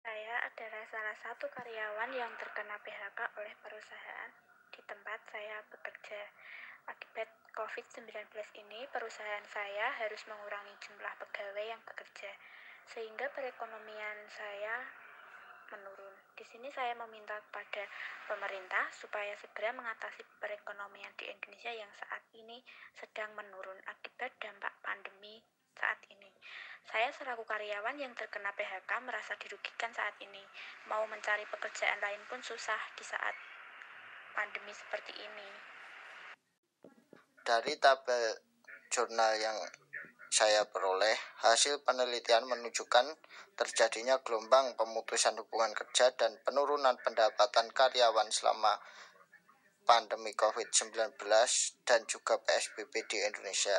Saya adalah salah satu karyawan yang terkena PHK oleh perusahaan di tempat saya bekerja. Akibat COVID-19 ini, perusahaan saya harus mengurangi jumlah pegawai yang bekerja, sehingga perekonomian saya menurun. Di sini saya meminta kepada pemerintah supaya segera mengatasi perekonomian di Indonesia yang saat ini sedang menurun akibat dampak pandemi saat ini. Saya selaku karyawan yang terkena PHK merasa dirugikan saat ini. Mau mencari pekerjaan lain pun susah di saat pandemi seperti ini. Dari tabel jurnal yang saya peroleh, hasil penelitian menunjukkan terjadinya gelombang pemutusan hubungan kerja dan penurunan pendapatan karyawan selama pandemi COVID-19 dan juga PSBB di Indonesia.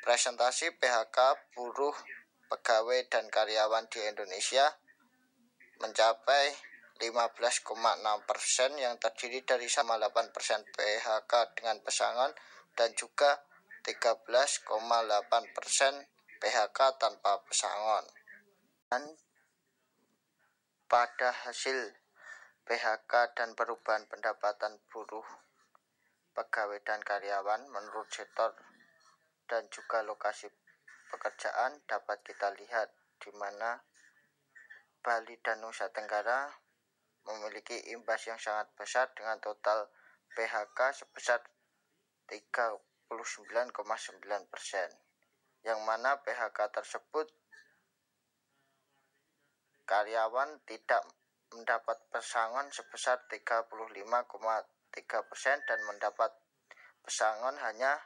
Presentasi PHK buruh, pegawai, dan karyawan di Indonesia mencapai 15,6% yang terdiri dari 8% PHK dengan pesangon dan juga 13,8% PHK tanpa pesangon. Dan pada hasil PHK dan perubahan pendapatan buruh, pegawai dan karyawan menurut sektor dan juga lokasi pekerjaan dapat kita lihat di mana Bali dan Nusa Tenggara memiliki imbas yang sangat besar dengan total PHK sebesar 39,9%, yang mana PHK tersebut karyawan tidak mendapat pesangon sebesar 35,3% dan mendapat pesangon hanya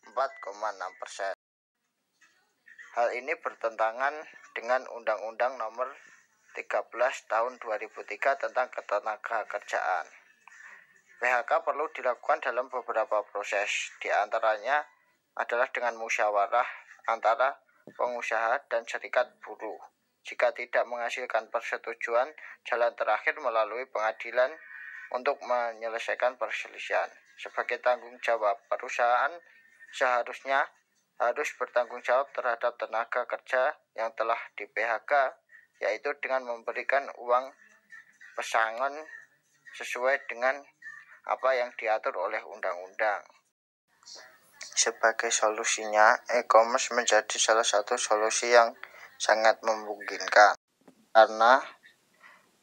4,6%. Hal ini bertentangan dengan Undang-Undang Nomor 13 Tahun 2003 tentang Ketenagakerjaan. PHK perlu dilakukan dalam beberapa proses, di antaranya adalah dengan musyawarah antara pengusaha dan serikat buruh. Jika tidak menghasilkan persetujuan, jalan terakhir melalui pengadilan untuk menyelesaikan perselisihan. Sebagai tanggung jawab, perusahaan seharusnya harus bertanggung jawab terhadap tenaga kerja yang telah di PHK, yaitu dengan memberikan uang pesangon sesuai dengan apa yang diatur oleh undang-undang. Sebagai solusinya, e-commerce menjadi salah satu solusi yang sangat memungkinkan, karena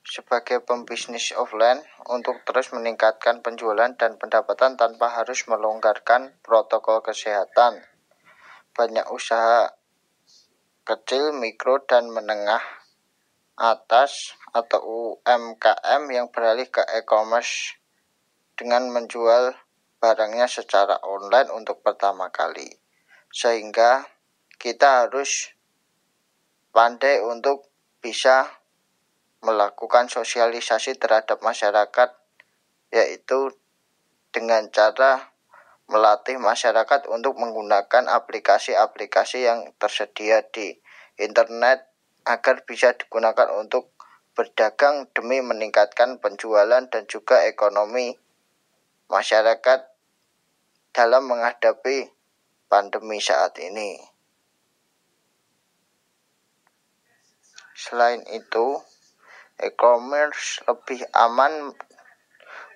sebagai pembisnis offline untuk terus meningkatkan penjualan dan pendapatan tanpa harus melonggarkan protokol kesehatan. Banyak usaha kecil, mikro, dan menengah atas atau UMKM yang beralih ke e-commerce dengan menjual barangnya secara online untuk pertama kali. Sehingga kita harus pandai untuk bisa melakukan sosialisasi terhadap masyarakat, yaitu dengan cara melatih masyarakat untuk menggunakan aplikasi-aplikasi yang tersedia di internet agar bisa digunakan untuk berdagang demi meningkatkan penjualan dan juga ekonomi masyarakat dalam menghadapi pandemi saat ini. Selain itu, e-commerce lebih aman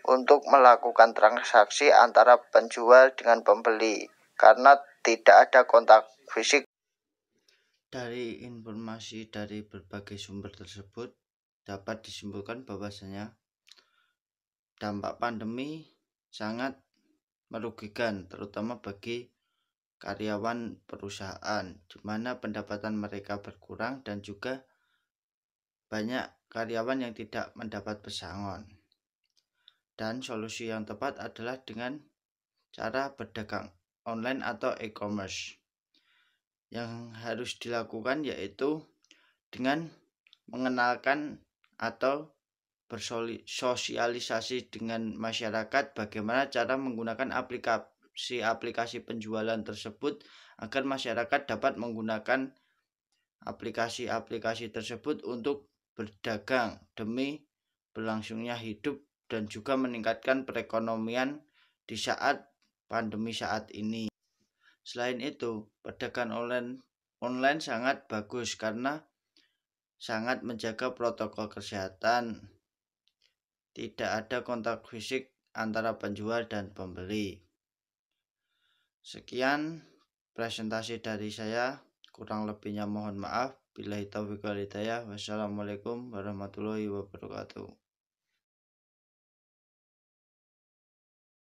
untuk melakukan transaksi antara penjual dengan pembeli karena tidak ada kontak fisik. Dari informasi dari berbagai sumber tersebut dapat disimpulkan bahwasanya dampak pandemi sangat merugikan, terutama bagi karyawan perusahaan, di mana pendapatan mereka berkurang dan juga banyak karyawan yang tidak mendapat pesangon. Dan solusi yang tepat adalah dengan cara berdagang online atau e-commerce. Yang harus dilakukan yaitu dengan mengenalkan atau bersosialisasi dengan masyarakat bagaimana cara menggunakan aplikasi penjualan tersebut agar masyarakat dapat menggunakan aplikasi tersebut untuk berdagang demi berlangsungnya hidup dan juga meningkatkan perekonomian di saat pandemi saat ini. Selain itu, perdagangan online sangat bagus karena sangat menjaga protokol kesehatan. Tidak ada kontak fisik antara penjual dan pembeli. Sekian presentasi dari saya. Kurang lebihnya mohon maaf. Billahi taufiq wal hidayah. Wassalamualaikum warahmatullahi wabarakatuh.